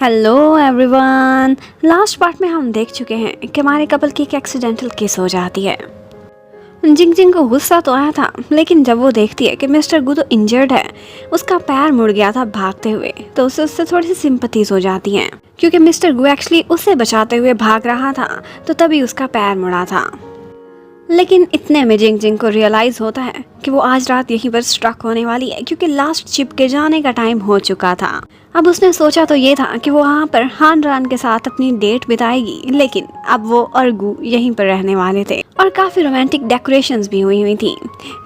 Hello everyone. Last part में हम देख चुके हैं कि हमारे कपल की एक एक्सीडेंटल केस हो जाती है। जिंग जिंग को गुस्सा तो आया था, लेकिन जब वो देखती है कि मिस्टर गू तो इंजर्ड है, उसका पैर मुड़ गया था भागते हुए, तो उसे उससे थोड़ी सी सिंपथीज हो जाती हैं, क्योंकि मिस्टर गू एक्चुअली उसे बचाते हुए भाग रहा था, तो तभी उसका पैर मुड़ा था। लेकिन इतने में जिंग जिंग को रियलाइज होता है कि वो आज रात यहीं पर स्ट्रक होने वाली है, क्योंकि लास्ट शिप के जाने का टाइम हो चुका था। अब उसने सोचा तो ये था कि वो वहाँ पर हान रान के साथ अपनी डेट बिताएगी, लेकिन अब वो और गू यहीं पर रहने वाले थे और काफी रोमांटिक डेकोरेशंस भी हुई थी।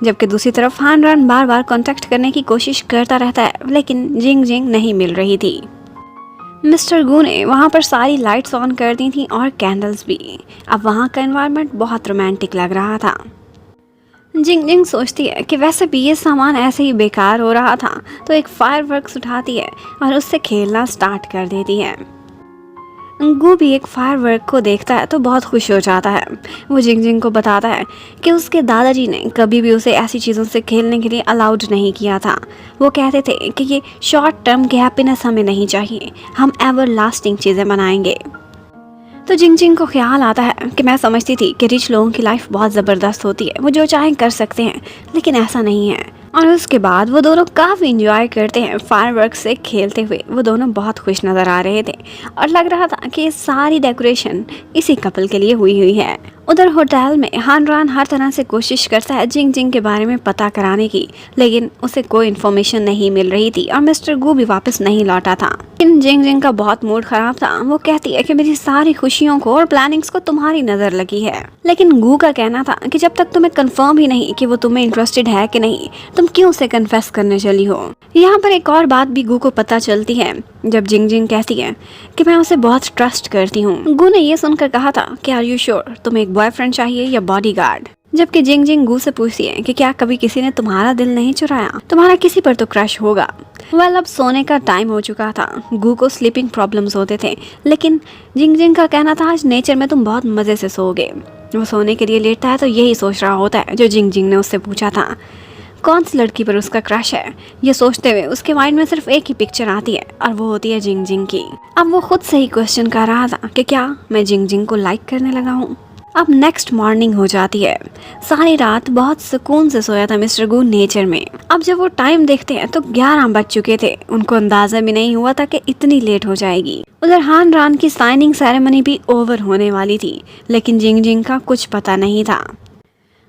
जबकि दूसरी तरफ हान रान बार बार कॉन्टेक्ट करने की कोशिश करता रहता है, लेकिन जिंग जिंग नहीं मिल रही थी। मिस्टर गू ने वहाँ पर सारी लाइट्स ऑन कर दी थी और कैंडल्स भी। अब वहाँ का एनवायरनमेंट बहुत रोमांटिक लग रहा था। जिंग जिंग सोचती है कि वैसे भी ये सामान ऐसे ही बेकार हो रहा था, तो एक फायरवर्क्स उठाती है और उससे खेलना स्टार्ट कर देती है। गू भी एक फायरवर्क को देखता है तो बहुत खुश हो जाता है। वो जिंग जिंग को बताता है कि उसके दादाजी ने कभी भी उसे ऐसी चीज़ों से खेलने के लिए अलाउड नहीं किया था। वो कहते थे कि ये शॉर्ट टर्म की हैप्पीनेस हमें नहीं चाहिए, हम एवर लास्टिंग चीज़ें बनाएंगे। तो जिंग जिंग को ख्याल आता है कि मैं समझती थी कि रिच लोगों की लाइफ बहुत ज़बरदस्त होती है, वो जो चाहें कर सकते हैं, लेकिन ऐसा नहीं है। और उसके बाद वो दोनों काफ़ी इंजॉय करते हैं फायरवर्क्स से खेलते हुए। वो दोनों बहुत खुश नज़र आ रहे थे और लग रहा था कि ये सारी डेकोरेशन इसी कपल के लिए हुई है। उधर होटल में हान रान हर तरह से कोशिश करता है जिंग जिंग के बारे में पता कराने की, लेकिन उसे कोई इन्फॉर्मेशन नहीं मिल रही थी और मिस्टर गू भी वापस नहीं लौटा था। लेकिन जिंग जिंग का बहुत मूड खराब था। वो कहती है कि मेरी सारी खुशियों को और प्लानिंग्स को तुम्हारी नज़र लगी है, लेकिन गू का कहना था कि जब तक तुम्हें कंफर्म ही नहीं कि वो तुम्हें इंटरेस्टेड है कि नहीं, तुम क्यों उसे कन्फेस करने चली हो। यहाँ पर एक और बात भी गू को पता चलती है जब जिंग जिंग कहती है कि मैं उसे बहुत ट्रस्ट करती हूँ। गू ने ये सुनकर कहा था कि आर यू श्योर, तुम्हें एक बॉयफ्रेंड चाहिए या बॉडीगार्ड। जबकि जिंग जिंग गू से पूछती है कि क्या कभी किसी ने तुम्हारा दिल नहीं चुराया, तुम्हारा किसी पर तो क्रश होगा। अब सोने का टाइम हो चुका था। गू को स्लीपिंग प्रॉब्लम्स होते थे, लेकिन जिंग जिंग का कहना था आज नेचर में तुम बहुत मजे से सोओगे। वो सोने के लिए लेटता है तो यही सोच रहा होता है जो जिंग जिंग ने उससे पूछा था, कौन सी लड़की पर उसका क्रश है। ये सोचते हुए उसके माइंड में सिर्फ एक ही पिक्चर आती है और वो होती है जिंग जिंग की। अब वो खुद से ही क्वेश्चन कर रहा था कि क्या मैं जिंग जिंग को लाइक करने लगा हूँ। अब नेक्स्ट मॉर्निंग हो जाती है। सारी रात बहुत सुकून से सोया था मिस्टर गू नेचर में। अब जब वो टाइम देखते हैं तो 11 बज चुके थे। उनको अंदाजा भी नहीं हुआ था कि इतनी लेट हो जाएगी। उधर हान रान की साइनिंग सेरेमनी भी ओवर होने वाली थी, लेकिन जिंग जिंग का कुछ पता नहीं था।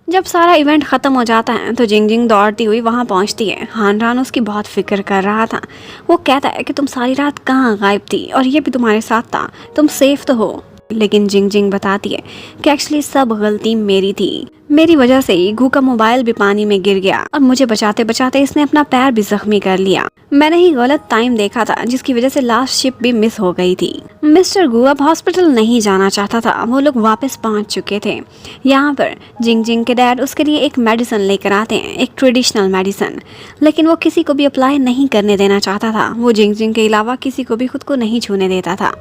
जब सारा इवेंट ख़त्म हो जाता है तो जिंग जिंग दौड़ती हुई वहाँ पहुँचती है। हान रान उसकी बहुत फिक्र कर रहा था। वो कहता है कि तुम सारी रात कहाँ गायब थी और ये भी तुम्हारे साथ था, तुम सेफ तो हो। लेकिन जिंग जिंग बताती है कि एक्चुअली सब गलती मेरी थी, मेरी वजह से ही गू का मोबाइल भी पानी में गिर गया और मुझे बचाते बचाते इसने अपना पैर भी जख्मी कर लिया। मैंने ही गलत टाइम देखा था, जिसकी वजह से लास्ट शिप भी मिस हो गई थी। मिस्टर गू अब हॉस्पिटल नहीं जाना चाहता था। वो लोग वापस पहुंच चुके थे। यहाँ पर जिंग जिंग के डैड उसके लिए एक मेडिसिन लेकर आते हैं, एक ट्रेडिशनल मेडिसिन, लेकिन वो किसी को भी अप्लाई नहीं करने देना चाहता था। वो जिंग जिंग के अलावा किसी को भी खुद को नहीं छूने देता था।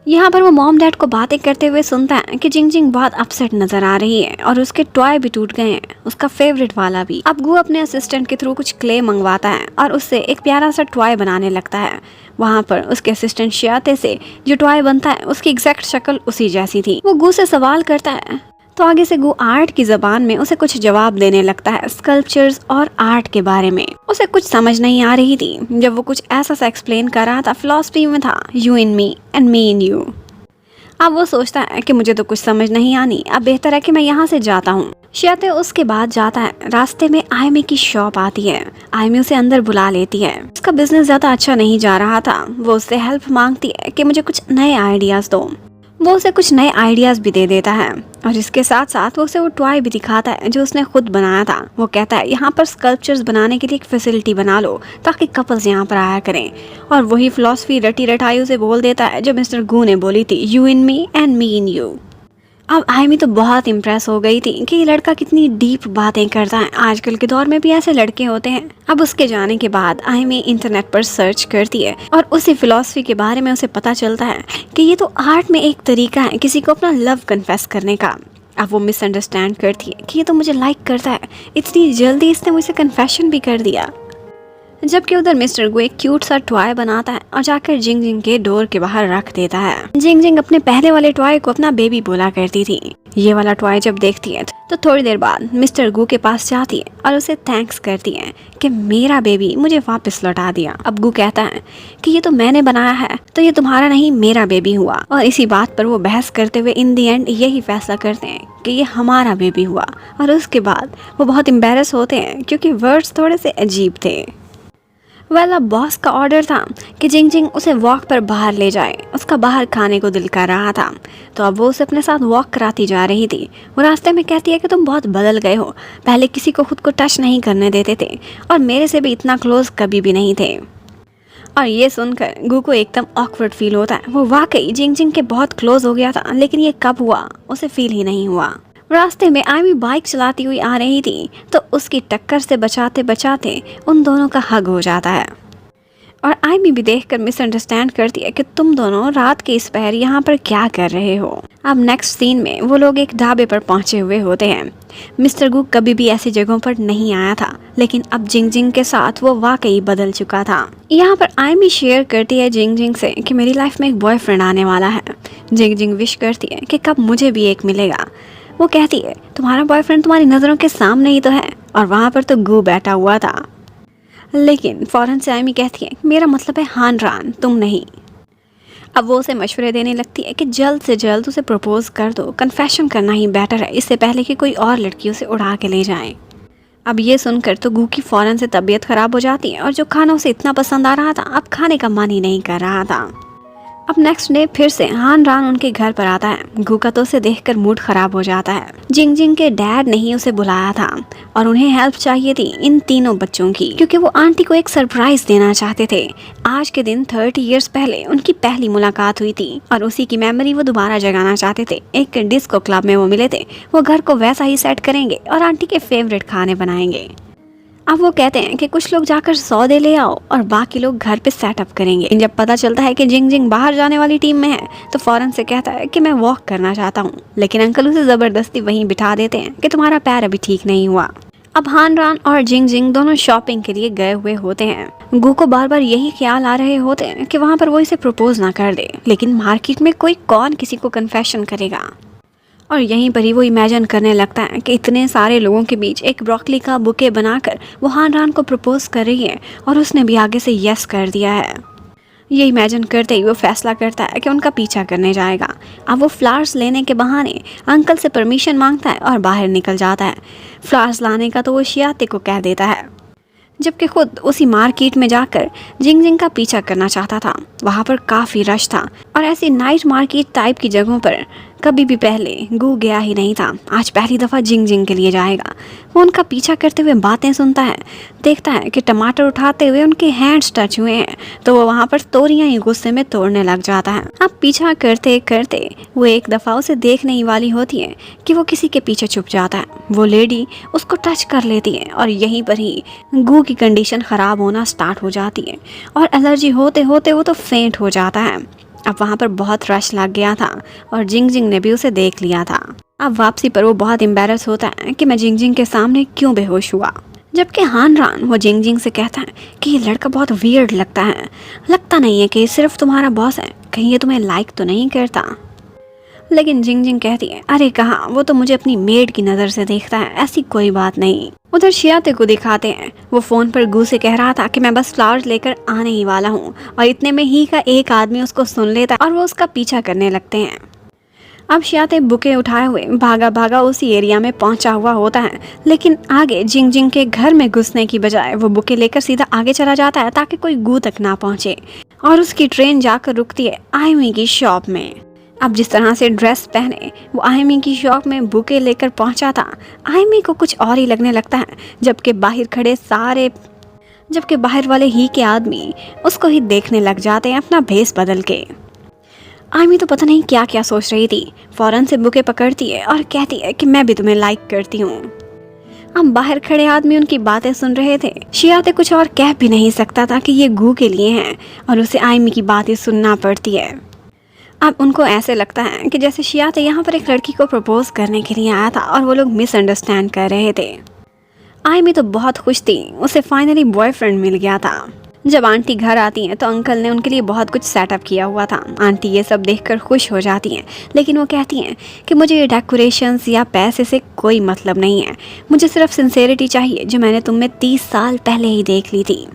यहाँ पर वो मॉम डैड को बातें करते हुए सुनता है कि जिंग जिंग बहुत अपसेट नजर आ रही है और उसके टॉय भी टूट गए हैं, उसका फेवरेट वाला भी। अब गू अपने असिस्टेंट के थ्रू कुछ क्ले मंगवाता है और उससे एक प्यारा सा टॉय बनाने लगता है। वहाँ पर उसके असिस्टेंट शियाते से जो टॉय बनता है उसकी एग्जैक्ट शक्ल उसी जैसी थी। वो गू से सवाल करता है तो आगे से गू आर्ट की जबान में उसे कुछ जवाब देने लगता है, स्कल्पचर्स और आर्ट के बारे में। उसे कुछ समझ नहीं आ रही थी। जब वो कुछ ऐसा सा एक्सप्लेन कर रहा था, फिलॉसफी में था you in me and me in you. अब वो सोचता है कि मुझे तो कुछ समझ नहीं आनी, अब बेहतर है कि मैं यहाँ से जाता हूँ। शियाते उसके बाद जाता है। रास्ते में आयमी की शॉप आती है। आयमी उसे अंदर बुला लेती है। उसका बिजनेस ज्यादा अच्छा नहीं जा रहा था। वो उससे हेल्प मांगती है कि मुझे कुछ नए आइडियाज दो। वो उसे कुछ नए आइडियाज भी दे देता है और इसके साथ साथ वो उसे वो टॉय भी दिखाता है जो उसने खुद बनाया था। वो कहता है यहाँ पर स्कल्पचर्स बनाने के लिए एक फैसिलिटी बना लो ताकि कपल्स यहाँ पर आया करें। और वही फिलॉसफी रटी रटाई उसे बोल देता है जो मिस्टर गू ने बोली थी, you in me and me in you. अब आयमी तो बहुत इम्प्रेस हो गई थी कि ये लड़का कितनी डीप बातें करता है। आजकल के दौर में भी ऐसे लड़के होते हैं। अब उसके जाने के बाद आयमी इंटरनेट पर सर्च करती है और उसी फिलॉसफी के बारे में उसे पता चलता है कि ये तो आर्ट में एक तरीका है किसी को अपना लव कन्फेस करने का। अब वो मिसअंडरस्टैंड करती है कि ये तो मुझे लाइक करता है, इतनी जल्दी इसने मुझसे कन्फेशन भी कर दिया। जबकि उधर मिस्टर गु एक क्यूट सा टॉय बनाता है और जाकर जिंग जिंग के डोर के बाहर रख देता है। जिंग जिंग अपने पहले वाले टॉय को अपना बेबी बोला करती थी। ये वाला टॉय जब देखती है तो थोड़ी देर बाद मिस्टर गु के पास जाती है और उसे थैंक्स करती है कि मेरा बेबी मुझे वापस लौटा दिया। अब गु कहता है कि ये तो मैंने बनाया है, तो ये तुम्हारा नहीं मेरा बेबी हुआ। और इसी बात पर वो बहस करते हुए इन दी एंड यही फैसला करते हैं कि ये हमारा बेबी हुआ। और उसके बाद वो बहुत एम्बैरस होते हैं क्योंकि वर्ड्स थोड़े से अजीब थे। अब बॉस का ऑर्डर था कि जिंग जिंग उसे वॉक पर बाहर ले जाए। उसका बाहर खाने को दिल कर रहा था, तो अब वो उसे अपने साथ वॉक कराती जा रही थी। वो रास्ते में कहती है कि तुम बहुत बदल गए हो, पहले किसी को खुद को टच नहीं करने देते थे और मेरे से भी इतना क्लोज कभी भी नहीं थे। और ये सुनकर गु को एकदम ऑकवर्ड फील होता है। वो वाकई जिंग जिंग के बहुत क्लोज हो गया था, लेकिन ये कब हुआ उसे फील ही नहीं हुआ। रास्ते में आयमी बाइक चलाती हुई आ रही थी, तो उसकी टक्कर से बचाते बचाते उन दोनों का हग हो जाता है। और आयमी भी देखकर मिसअंडरस्टैंड करती है कि तुम दोनों रात के इस पहर यहाँ पर क्या कर रहे हो। अब नेक्स्ट सीन में वो लोग एक ढाबे पर पहुंचे हुए होते हैं। मिस्टर गु कभी भी ऐसी जगहों पर नहीं आया था, लेकिन अब जिंग जिंग के साथ वो वाकई बदल चुका था। यहाँ पर आयमी शेयर करती है जिंग जिंग से कि मेरी लाइफ में एक बॉयफ्रेंड आने वाला है। जिंग जिंग विश करती है कि कब मुझे भी एक मिलेगा। वो कहती है तुम्हारा बॉयफ्रेंड तुम्हारी नज़रों के सामने ही तो है, और वहाँ पर तो गु बैठा हुआ था। लेकिन फौरन से आयमी कहती है मेरा मतलब है हान रान, तुम नहीं। अब वो उसे मशवरे देने लगती है कि जल्द से जल्द उसे प्रपोज कर दो, कन्फेशन करना ही बेटर है, इससे पहले कि कोई और लड़की उसे उड़ा के ले जाए। अब ये सुनकर तो गु की फौरन से तबीयत खराब हो जाती है, और जो खाना उसे इतना पसंद आ रहा था अब खाने का मन ही नहीं कर रहा था। अब नेक्स्ट डे फिर से हान रान उनके घर पर आता है। गु का तो उसे देखकर मूड खराब हो जाता है। जिंग जिंग के डैड ने ही उसे बुलाया था और उन्हें हेल्प चाहिए थी इन तीनों बच्चों की, क्योंकि वो आंटी को एक सरप्राइज देना चाहते थे। आज के दिन 30 इयर्स पहले उनकी पहली मुलाकात हुई थी और उसी की मेमोरी वो दोबारा जगाना चाहते थे। एक डिस्को क्लब में वो मिले थे। वो घर को वैसा ही सेट करेंगे और आंटी के फेवरेट खाने बनाएंगे। अब वो कहते हैं कि कुछ लोग जाकर सौदे ले आओ और बाकी लोग घर पे सेटअप करेंगे। जब पता चलता है कि जिंग जिंग बाहर जाने वाली टीम में है, तो फौरन से कहता है कि मैं वॉक करना चाहता हूँ, लेकिन अंकल उसे ज़बरदस्ती वहीं बिठा देते हैं कि तुम्हारा पैर अभी ठीक नहीं हुआ। अब हान रान और जिंग जिंग दोनों शॉपिंग के लिए गए हुए होते हैं। गु को बार बार यही ख्याल आ रहे होते हैं कि वहाँ पर वो इसे प्रपोज ना कर दे, लेकिन मार्केट में कोई कौन किसी को कन्फेशन करेगा। और यहीं पर ही वो इमेजिन करने लगता है कि इतने सारे लोगों के बीच एक ब्रोकली का बुके बनाकर वो हान रान को प्रपोज कर रही है और उसने भी आगे से यस कर दिया है। ये इमेजिन करते ही वो फैसला करता है कि उनका पीछा करने जाएगा। अब वो फ्लावर्स लेने के बहाने अंकल से परमिशन मांगता है और बाहर निकल जाता है। फ्लावर्स लाने का तो वो शियाते को कह देता है, जबकि खुद उसी मार्केट में जाकर जिंग जिंग का पीछा करना चाहता था। वहाँ पर काफ़ी रश था और ऐसी नाइट मार्केट टाइप की जगहों पर कभी भी पहले गु गया ही नहीं था। आज पहली दफ़ा जिंग जिंग के लिए जाएगा। वो उनका पीछा करते हुए बातें सुनता है, देखता है कि टमाटर उठाते हुए उनके हैंड्स टच हुए हैं, तो वो वहाँ पर तोरियां ही गुस्से में तोड़ने लग जाता है। अब पीछा करते करते वो एक दफ़ा उसे देखने ही वाली होती है कि वो किसी के पीछे छुप जाता है। वो लेडी उसको टच कर लेती है और यहीं पर ही गु की कंडीशन ख़राब होना स्टार्ट हो जाती है और एलर्जी होते होते वो तो फेंट हो जाता है। अब वहाँ पर बहुत रश लग गया था और जिंग जिंग ने भी उसे देख लिया था। अब वापसी पर वो बहुत एम्बैरस होता है कि मैं जिंग जिंग के सामने क्यों बेहोश हुआ। जबकि हान रान वो जिंग जिंग से कहता है कि ये लड़का बहुत वियर्ड लगता है, लगता नहीं है कि सिर्फ तुम्हारा बॉस है, कहीं ये तुम्हें लाइक तो नहीं करता। लेकिन जिंग जिंग कहती है अरे कहाँ, वो तो मुझे अपनी मेड की नज़र से देखता है, ऐसी कोई बात नहीं। उधर शियाते को दिखाते हैं। वो फ़ोन पर गु से कह रहा था कि मैं बस फ्लावर्स लेकर आने ही वाला हूँ, और इतने में ही का एक आदमी उसको सुन लेता है और वो उसका पीछा करने लगते हैं। अब शियाते बुके उठाए हुए भागा भागा उसी एरिया में पहुंचा हुआ होता है, लेकिन आगे जिंग जिंग के घर में घुसने की बजाय वो बुके लेकर सीधा आगे चला जाता है ताकि कोई गु तक ना पहुंचे, और उसकी ट्रेन जाकर रुकती है आयमी की शॉप में। अब जिस तरह से ड्रेस पहने वो आयमी की शॉप में बुके लेकर पहुंचा था, आयमी को कुछ और ही लगने लगता है, जबकि बाहर वाले ही के आदमी उसको ही देखने लग जाते हैं अपना भेस बदल के। आयमी तो पता नहीं क्या क्या सोच रही थी। फौरन से बुके पकड़ती है और कहती है कि मैं भी तुम्हें लाइक करती हूँ। अब बाहर खड़े आदमी उनकी बातें सुन रहे थे। शियाते कुछ और कह भी नहीं सकता था कि ये गु के लिए हैं और उसे आयमी की बातें सुनना पड़ती है। अब उनको ऐसे लगता है कि जैसे शियाते यहाँ पर एक लड़की को प्रपोज करने के लिए आया था और वो लोग मिसअंडरस्टैंड कर रहे थे। आयमी तो बहुत खुश थी, उसे फाइनली बॉयफ्रेंड मिल गया था। जब आंटी घर आती हैं तो अंकल ने उनके लिए बहुत कुछ सेटअप किया हुआ था। आंटी ये सब देखकर खुश हो जाती हैं, लेकिन वो कहती हैं कि मुझे ये डेकोरेशंस या पैसे से कोई मतलब नहीं है, मुझे सिर्फ सिंसेरिटी चाहिए जो मैंने तुम में 30 साल पहले ही देख ली थी।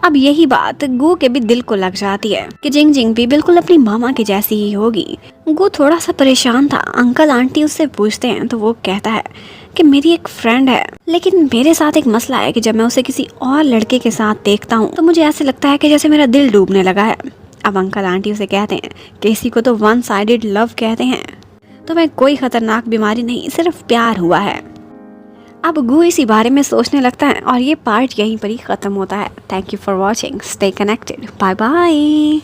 अब यही बात गू के भी दिल को लग जाती है कि जिंग जिंग भी बिल्कुल अपनी मामा की जैसी ही होगी। गू थोड़ा सा परेशान था। अंकल आंटी उससे पूछते हैं तो वो कहता है कि मेरी एक फ्रेंड है, लेकिन मेरे साथ एक मसला है कि जब मैं उसे किसी और लड़के के साथ देखता हूँ तो मुझे ऐसे लगता है कि जैसे मेरा दिल डूबने लगा है। अब अंकल आंटी उसे कहते हैं कि इसी को तो वन साइडेड लव कहते हैं, तुम्हें कोई खतरनाक बीमारी नहीं, सिर्फ प्यार हुआ है। अब गू इसी बारे में सोचने लगता है और ये पार्ट यहीं पर ही ख़त्म होता है। Thank you for watching, stay connected, bye bye.